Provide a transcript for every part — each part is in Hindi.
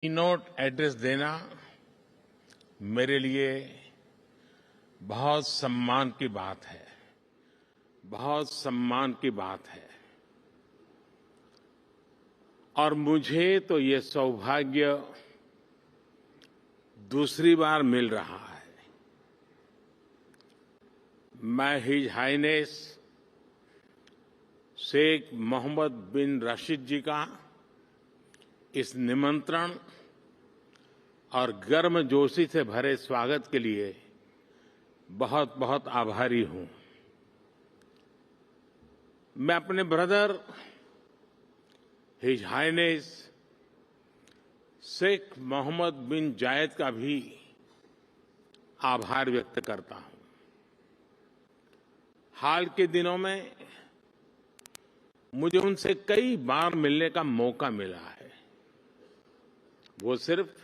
कीनोट एड्रेस देना मेरे लिए बहुत सम्मान की बात है। बहुत सम्मान की बात है और मुझे तो ये सौभाग्य दूसरी बार मिल रहा है। मैं हिज हाइनेस शेख मोहम्मद बिन राशिद जी का इस निमंत्रण और गर्मजोशी से भरे स्वागत के लिए बहुत बहुत आभारी हूं। मैं अपने brother his highness Sheikh Mohammed bin Zayed का भी आभार व्यक्त करता हूं। हाल के दिनों में मुझे उनसे कई बार मिलने का मौका मिला है। वो सिर्फ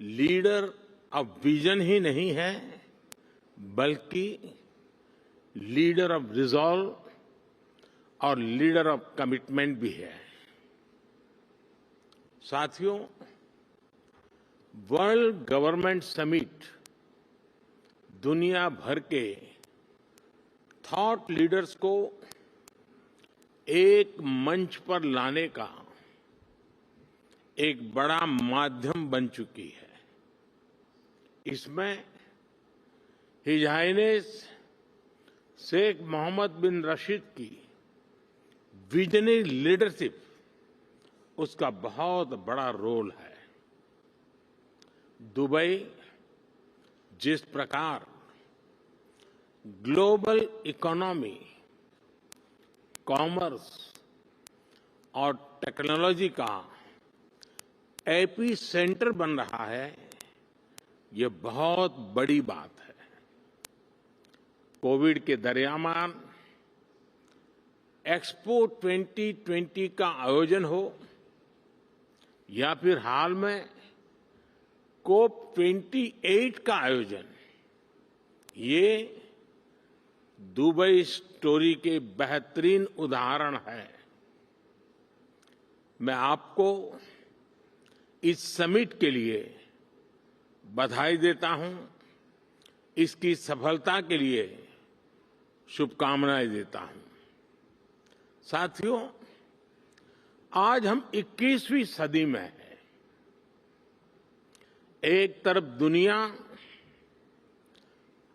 लीडर ऑफ विजन ही नहीं है, बल्कि लीडर ऑफ रिजॉल्व और लीडर ऑफ कमिटमेंट भी है। साथियों, वर्ल्ड गवर्नमेंट समिट दुनिया भर के थॉट लीडर्स को एक मंच पर लाने का एक बड़ा माध्यम बन चुकी है। इसमें हिज हाइनेस शेख मोहम्मद बिन राशिद की विजनरी लीडरशिप उसका बहुत बड़ा रोल है। दुबई जिस प्रकार ग्लोबल इकोनॉमी, कॉमर्स और टेक्नोलॉजी का एपी सेंटर बन रहा है, ये बहुत बड़ी बात है। कोविड के दरमियान एक्सपो 2020 का आयोजन हो या फिर हाल में कोप 28 का आयोजन, ये दुबई स्टोरी के बेहतरीन उदाहरण है। मैं आपको इस समिट के लिए बधाई देता हूं, इसकी सफलता के लिए शुभकामनाएं देता हूं। साथियों, आज हम 21वीं सदी में हैं। एक तरफ दुनिया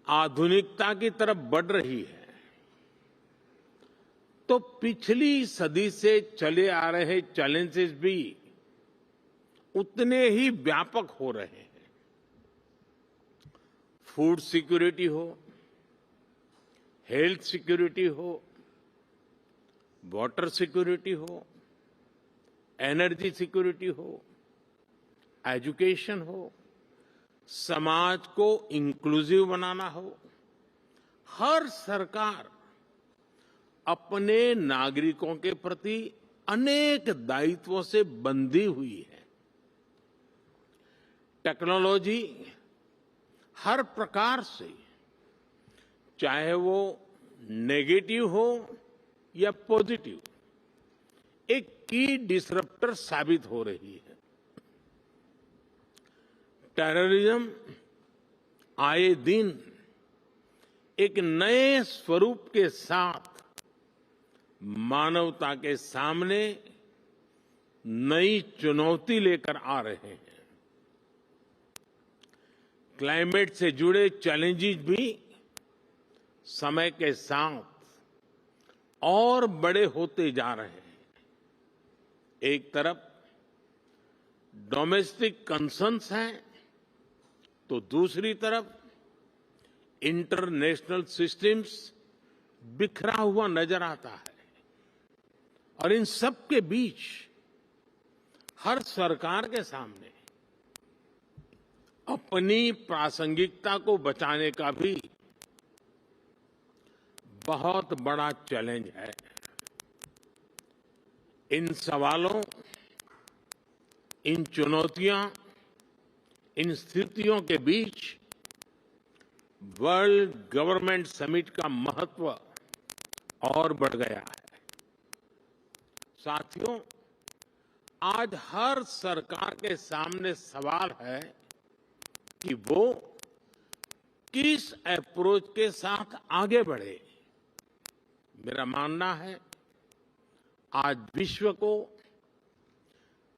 आधुनिकता की तरफ बढ़ रही है, तो पिछली सदी से चले आ रहे चैलेंजेस भी उतने ही व्यापक हो रहे हैं। फूड सिक्योरिटी हो, हेल्थ सिक्योरिटी हो, वाटर सिक्योरिटी हो, एनर्जी सिक्योरिटी हो, एजुकेशन हो, समाज को इंक्लूसिव बनाना हो, हर सरकार अपने नागरिकों के प्रति अनेक दायित्वों से बंधी हुई है। टेक्नोलॉजी हर प्रकार से, चाहे वो नेगेटिव हो या पॉजिटिव, एक की डिसरप्टर साबित हो रही है। टेररिज्म आए दिन एक नए स्वरूप के साथ मानवता के सामने नई चुनौती लेकर आ रहे हैं। क्लाइमेट से जुड़े चैलेंजेस भी समय के साथ और बड़े होते जा रहे हैं। एक तरफ डोमेस्टिक कंसर्न्स हैं, तो दूसरी तरफ इंटरनेशनल सिस्टम्स बिखरा हुआ नजर आता है। और इन सब के बीच हर सरकार के सामने अपनी प्रासंगिकता को बचाने का भी बहुत बड़ा चैलेंज है। इन सवालों, इन चुनौतियों, इन स्थितियों के बीच वर्ल्ड गवर्नमेंट समिट का महत्व और बढ़ गया है। साथियों, आज हर सरकार के सामने सवाल है कि वो किस अप्रोच के साथ आगे बढ़े। मेरा मानना है आज विश्व को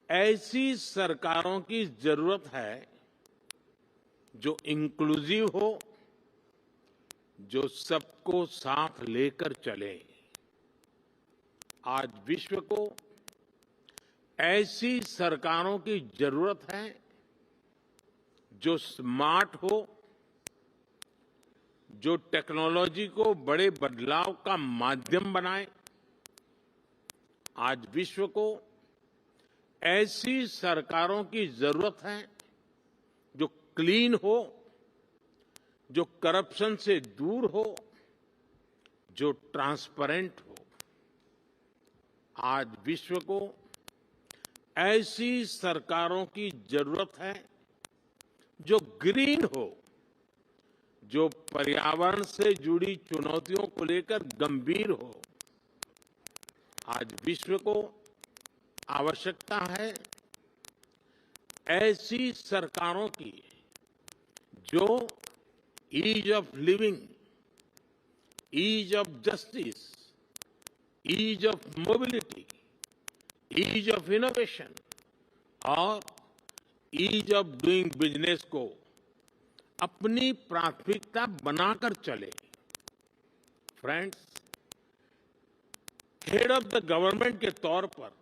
ऐसी सरकारों की जरूरत है जो इंक्लूसिव हो, जो सबको साथ लेकर चले। आज विश्व को ऐसी सरकारों की जरूरत है जो स्मार्ट हो, जो टेक्नोलॉजी को बड़े बदलाव का माध्यम बनाए। आज विश्व को ऐसी सरकारों की जरूरत है जो क्लीन हो, जो करप्शन से दूर हो, जो ट्रांसपेरेंट हो। आज विश्व को ऐसी सरकारों की जरूरत है जो ग्रीन हो, जो पर्यावरण से जुड़ी चुनौतियों को लेकर गंभीर हो। आज विश्व को आवश्यकता है ऐसी सरकारों की जो ease of living, ease of justice, ease of mobility, ease of innovation और ईज ऑफ डूइंग बिजनेस को अपनी प्राथमिकता बनाकर चले। Friends, head of the government के तौर पर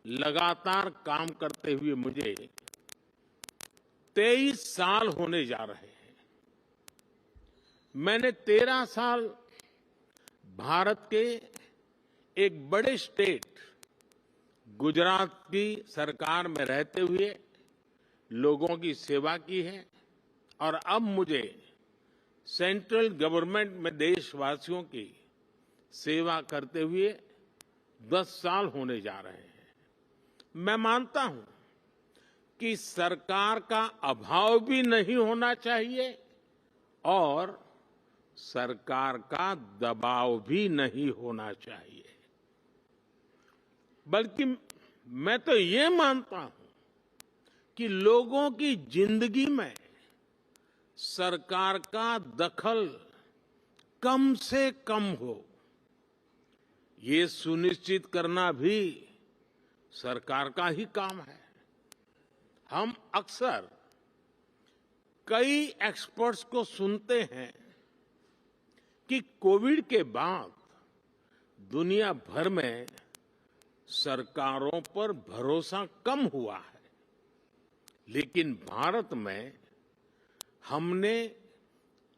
लगातार काम करते हुए मुझे 23 साल होने जा रहे हैं। मैंने 13 साल भारत के एक बड़े स्टेट गुजरात की सरकार में रहते हुए लोगों की सेवा की है और अब मुझे सेंट्रल गवर्नमेंट में देशवासियों की सेवा करते हुए 10 साल होने जा रहे हैं। मैं मानता हूं कि सरकार का अभाव भी नहीं होना चाहिए और सरकार का दबाव भी नहीं होना चाहिए, बल्कि मैं तो ये मानता हूं कि लोगों की जिंदगी में सरकार का दखल कम से कम हो, ये सुनिश्चित करना भी सरकार का ही काम है। हम अक्सर कई एक्सपर्ट्स को सुनते हैं कि कोविड के बाद दुनिया भर में सरकारों पर भरोसा कम हुआ है, लेकिन भारत में हमने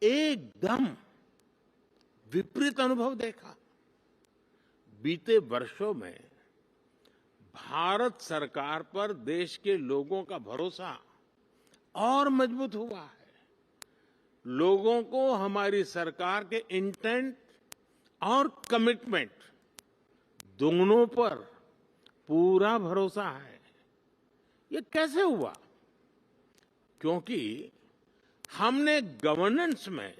एकदम विपरीत अनुभव देखा। बीते वर्षों में भारत सरकार पर देश के लोगों का भरोसा और मजबूत हुआ है। लोगों को हमारी सरकार के इंटेंट और कमिटमेंट दोनों पर पूरा भरोसा है। ये कैसे हुआ? क्योंकि हमने गवर्नेंस में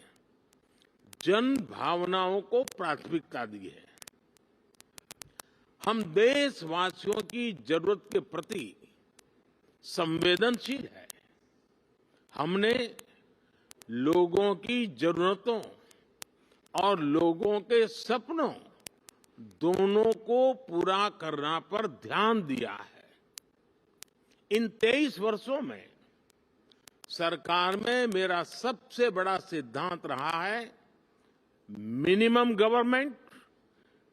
जन भावनाओं को प्राथमिकता दी है। हम देशवासियों की जरूरत के प्रति संवेदनशील है। हमने लोगों की जरूरतों और लोगों के सपनों दोनों को पूरा करना पर ध्यान दिया है। इन 23 वर्षों में सरकार में मेरा सबसे बड़ा सिद्धांत रहा है मिनिमम गवर्नमेंट,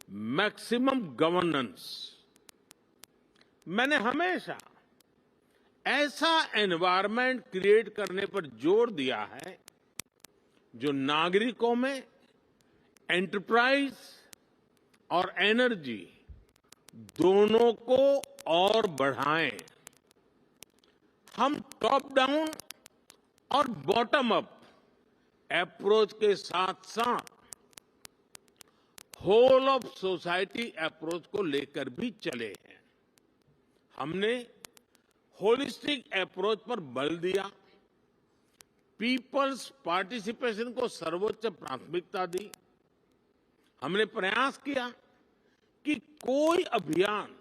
मैक्सिमम गवर्नेंस। मैंने हमेशा ऐसा एनवायरनमेंट क्रिएट करने पर जोर दिया है जो नागरिकों में एंटरप्राइज और एनर्जी दोनों को और बढ़ाएं। हम टॉप डाउन और बॉटम अप अप्रोच के साथ साथ होल ऑफ सोसाइटी अप्रोच को लेकर भी चले हैं। हमने होलिस्टिक अप्रोच पर बल दिया, पीपल्स पार्टिसिपेशन को सर्वोच्च प्राथमिकता दी। हमने प्रयास किया कि कोई अभियान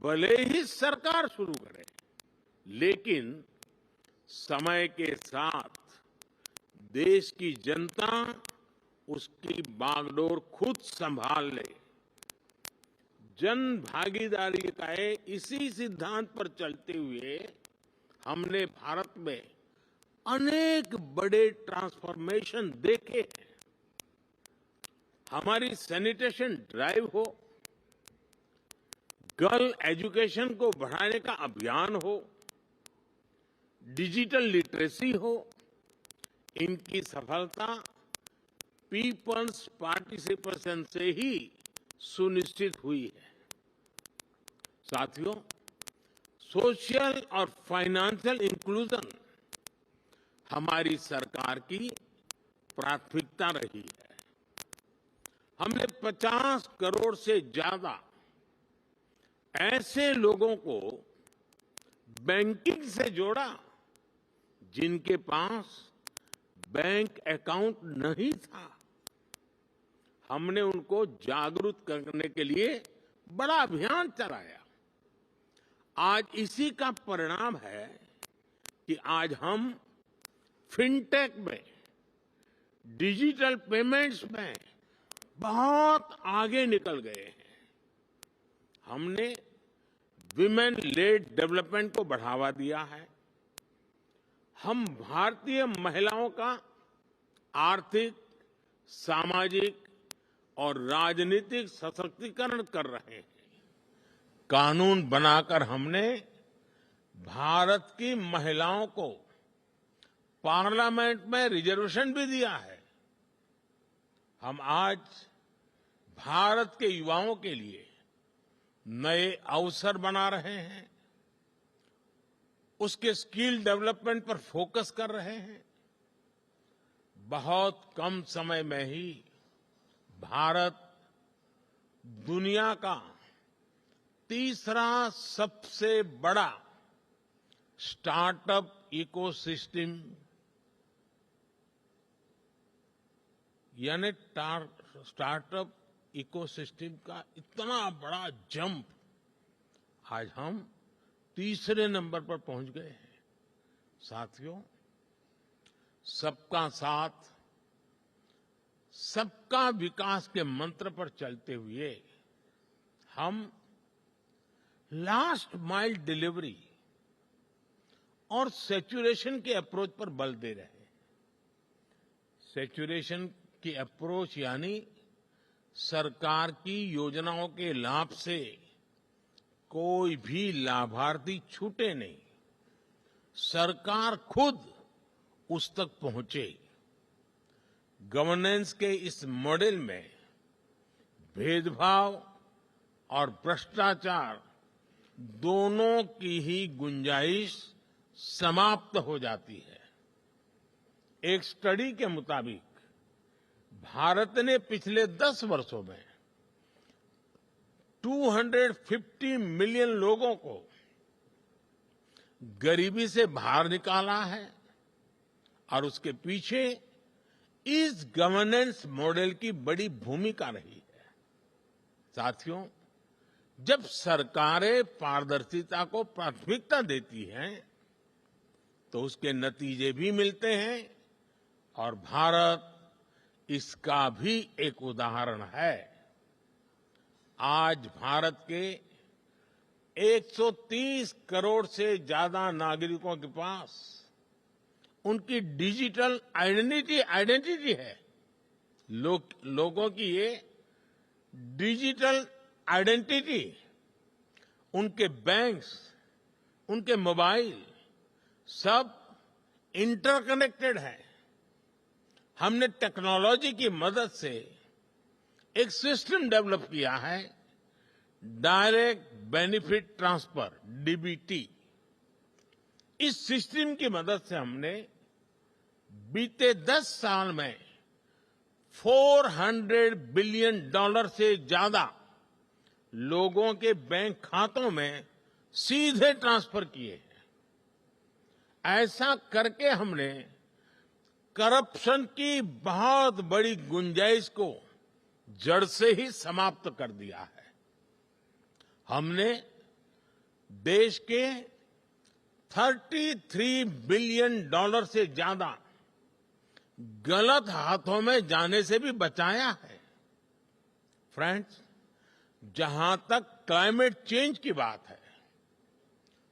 भले ही सरकार शुरू करे, लेकिन समय के साथ देश की जनता उसकी बागडोर खुद संभाल ले। जन भागीदारी का इसी सिद्धांत पर चलते हुए हमने भारत में अनेक बड़े ट्रांसफॉर्मेशन देखे हैं। हमारी सैनिटेशन ड्राइव हो, गर्ल एजुकेशन को बढ़ाने का अभियान हो, डिजिटल लिटरेसी हो, इनकी सफलता पीपल्स पार्टिसिपेशन से ही सुनिश्चित हुई है। साथियों, सोशल और फाइनेंशियल इंक्लूजन हमारी सरकार की प्राथमिकता रही है। हमने 50 करोड़ से ज्यादा ऐसे लोगों को बैंकिंग से जोड़ा जिनके पास बैंक अकाउंट नहीं था। हमने उनको जागरूक करने के लिए बड़ा अभियान चलाया। आज इसी का परिणाम है कि आज हम फिनटेक में, डिजिटल पेमेंट्स में बहुत आगे निकल गए हैं। हमने विमेन लेड डेवलपमेंट को बढ़ावा दिया है। हम भारतीय महिलाओं का आर्थिक, सामाजिक और राजनीतिक सशक्तिकरण कर रहे हैं। कानून बनाकर हमने भारत की महिलाओं को पार्लियामेंट में रिजर्वेशन भी दिया है। हम आज भारत के युवाओं के लिए नए अवसर बना रहे हैं, उसके स्किल डेवलपमेंट पर फोकस कर रहे हैं। बहुत कम समय में ही भारत दुनिया का तीसरा सबसे बड़ा स्टार्टअप इकोसिस्टम यानी स्टार्टअप इकोसिस्टम का इतना बड़ा जंप आज हम तीसरे नंबर पर पहुंच गए हैं। साथियों, सबका साथ, सबका विकास के मंत्र पर चलते हुए हम लास्ट माइल डिलीवरी और सैचुरेशन के अप्रोच पर बल दे रहे हैं। सैचुरेशन की अप्रोच यानी सरकार की योजनाओं के लाभ से कोई भी लाभार्थी छूटे नहीं, सरकार खुद उस तक पहुंचे। गवर्नेंस के इस मॉडल में भेदभाव और भ्रष्टाचार दोनों की ही गुंजाइश समाप्त हो जाती है। एक स्टडी के मुताबिक भारत ने पिछले 10 वर्षों में 250 मिलियन लोगों को गरीबी से बाहर निकाला है और उसके पीछे इस गवर्नेंस मॉडल की बड़ी भूमिका रही है। साथियों, जब सरकारें पारदर्शिता को प्राथमिकता देती हैं तो उसके नतीजे भी मिलते हैं और भारत इसका भी एक उदाहरण है। आज भारत के 130 करोड़ से ज्यादा नागरिकों के पास उनकी डिजिटल आइडेंटिटी है। लोगों की ये डिजिटल आइडेंटिटी, उनके बैंक्स, उनके मोबाइल सब इंटरकनेक्टेड है। हमने टेक्नोलॉजी की मदद से एक सिस्टम डेवलप किया है, डायरेक्ट बेनिफिट ट्रांसफर, डीबीटी। इस सिस्टम की मदद से हमने बीते 10 साल में $400 बिलियन से ज्यादा लोगों के बैंक खातों में सीधे ट्रांसफर किए हैं। ऐसा करके हमने करप्शन की बहुत बड़ी गुंजाइश को जड़ से ही समाप्त कर दिया है। हमने देश के 33 बिलियन डॉलर से ज्यादा गलत हाथों में जाने से भी बचाया है। फ्रेंड्स, जहां तक क्लाइमेट चेंज की बात है,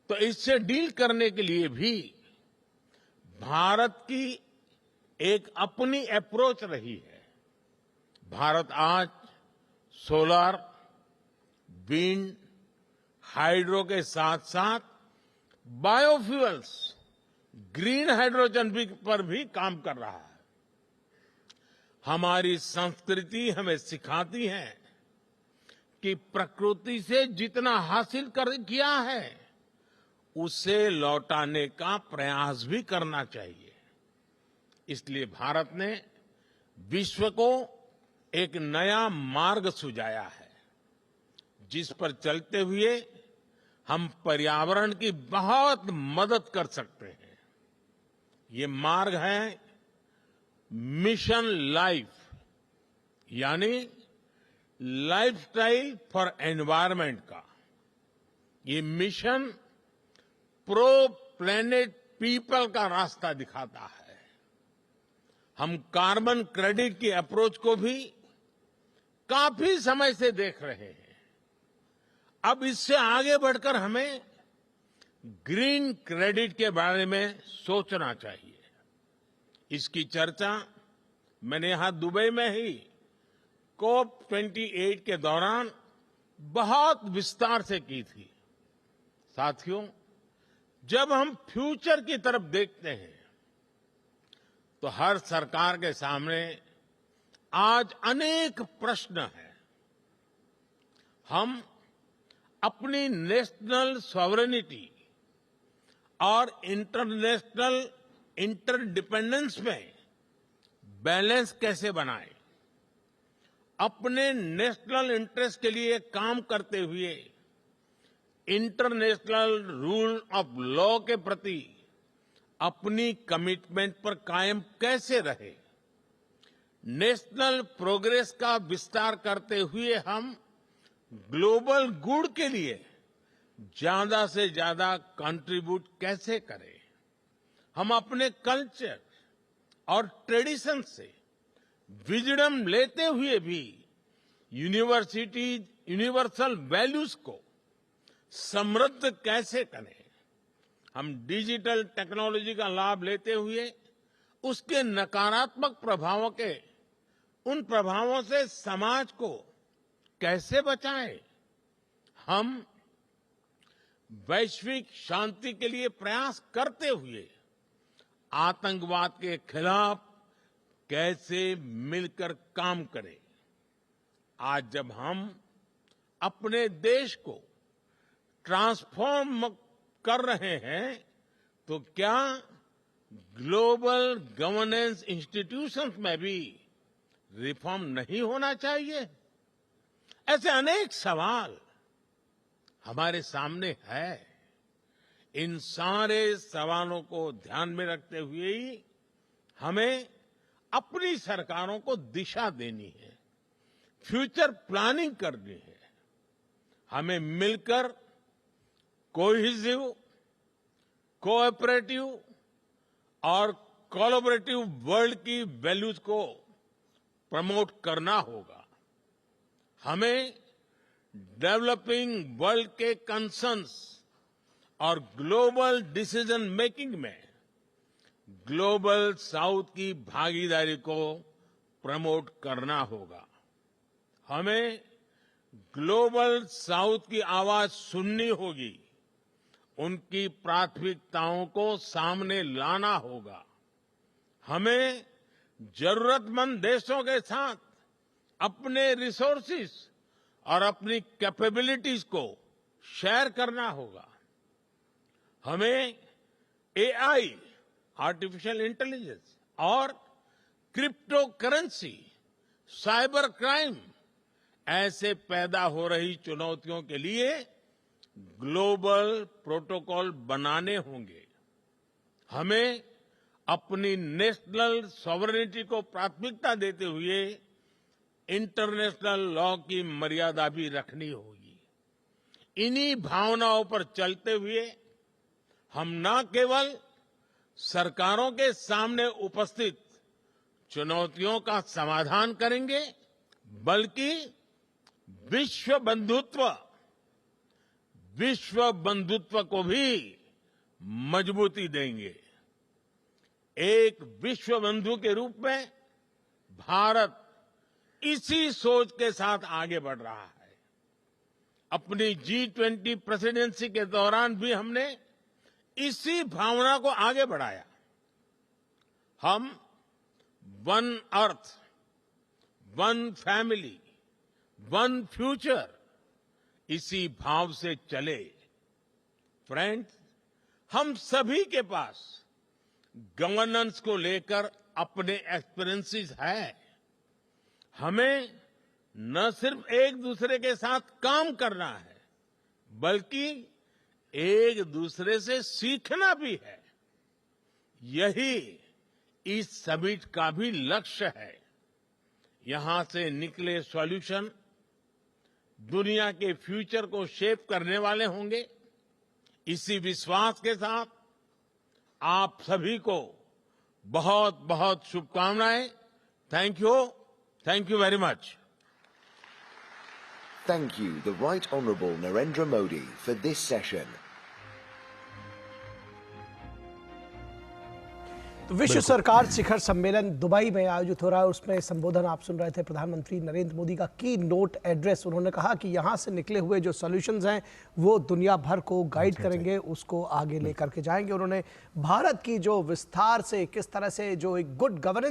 तो इससे डील करने के लिए भी भारत की एक अपनी अप्रोच रही है। भारत आज सोलर, विंड, हाइड्रो के साथ साथ बायोफ्यूल्स, ग्रीन हाइड्रोजन पर भी काम कर रहा है। हमारी संस्कृति हमें सिखाती है कि प्रकृति से जितना हासिल किया है, उसे लौटाने का प्रयास भी करना चाहिए। इसलिए भारत ने विश्व को एक नया मार्ग सुझाया है, जिस पर चलते हुए हम पर्यावरण की बहुत मदद कर सकते हैं। ये मार्ग है मिशन लाइफ, यानी लाइफस्टाइल फॉर एनवायरनमेंट का। ये मिशन प्रो प्लेनेट पीपल का रास्ता दिखाता है। हम कार्बन क्रेडिट की अप्रोच को भी काफी समय से देख रहे हैं। अब इससे आगे बढ़कर हमें ग्रीन क्रेडिट के बारे में सोचना चाहिए। इसकी चर्चा मैंने यहां दुबई में ही COP28 के दौरान बहुत विस्तार से की थी। साथियों, जब हम फ्यूचर की तरफ देखते हैं, तो हर सरकार के सामने आज अनेक प्रश्न हैं। हम अपनी नेशनल सॉवरेनिटी और इंटरनेशनल इंटरडिपेंडेंस में बैलेंस कैसे बनाएं? अपने नेशनल इंटरेस्ट के लिए काम करते हुए इंटरनेशनल रूल ऑफ लॉ के प्रति अपनी कमिटमेंट पर कायम कैसे रहे? नेशनल प्रोग्रेस का विस्तार करते हुए हम ग्लोबल गुड के लिए ज्यादा से ज्यादा कंट्रीब्यूट कैसे करें? हम अपने कल्चर और ट्रेडिशन से विजडम लेते हुए भी यूनिवर्सल वैल्यूज को समृद्ध कैसे करें? हम डिजिटल टेक्नोलॉजी का लाभ लेते हुए उसके नकारात्मक उन प्रभावों से समाज को कैसे बचाएं? हम वैश्विक शांति के लिए प्रयास करते हुए आतंकवाद के खिलाफ कैसे मिलकर काम करें? आज जब हम अपने देश को ट्रांसफॉर्म कर रहे हैं, तो क्या ग्लोबल गवर्नेंस इंस्टीट्यूशंस में भी रिफॉर्म नहीं होना चाहिए? ऐसे अनेक सवाल हमारे सामने है। इन सारे सवालों को ध्यान में रखते हुए ही हमें अपनी सरकारों को दिशा देनी है, फ्यूचर प्लानिंग करनी है। हमें मिलकर कोहेसिव, कोऑपरेटिव और कोलैबोरेटिव वर्ल्ड की वैल्यूज को प्रमोट करना होगा। हमें डेवलपिंग वर्ल्ड के कंसर्न्स और ग्लोबल डिसीजन मेकिंग में ग्लोबल साउथ की भागीदारी को प्रमोट करना होगा। हमें ग्लोबल साउथ की आवाज सुननी होगी, उनकी प्राथमिकताओं को सामने लाना होगा। हमें जरूरतमंद देशों के साथ अपने रिसोर्सेज और अपनी कैपेबिलिटीज को शेयर करना होगा। हमें एआई, आर्टिफिशियल इंटेलिजेंस और क्रिप्टो करेंसी, साइबर क्राइम ऐसे पैदा हो रही चुनौतियों के लिए ग्लोबल प्रोटोकॉल बनाने होंगे। हमें अपनी नेशनल सॉवरेनिटी को प्राथमिकता देते हुए इंटरनेशनल लॉ की मर्यादा भी रखनी होगी। इन्हीं भावनाओं पर चलते हुए हम न केवल सरकारों के सामने उपस्थित चुनौतियों का समाधान करेंगे, बल्कि विश्व बंधुत्व को भी मजबूती देंगे। एक विश्व बंधु के रूप में भारत इसी सोच के साथ आगे बढ़ रहा है। अपनी G20 प्रेसिडेंसी के दौरान भी हमने इसी भावना को आगे बढ़ाया। हम one earth, one family, one future, इसी भाव से चले। फ्रेंड्स, हम सभी के पास गवर्नेंस को लेकर अपने एक्सपीरियंसेस है। हमें न सिर्फ एक दूसरे के साथ काम करना है, बल्कि एक दूसरे से सीखना भी है। यही इस समिट का भी लक्ष्य है। यहां से निकले सॉल्यूशन दुनिया के फ्यूचर को शेप करने वाले होंगे। इसी विश्वास के साथ आप सभी को बहुत बहुत शुभकामनाएं। Thank you very much. Thank you, the Right Honourable Narendra Modi, for this session. विश्व सरकार शिखर सम्मेलन दुबई में आयोजित हो रहा है। उसमें संबोधन आप सुन रहे थे प्रधानमंत्री नरेंद्र मोदी का की नोट एड्रेस। उन्होंने कहा कि यहां से निकले हुए जो सॉल्यूशंस हैं वो दुनिया भर को गाइड करेंगे, उसको आगे लेकर के जाएंगे। उन्होंने भारत की जो विस्तार से किस तरह से जो एक गुड गवर्नेंस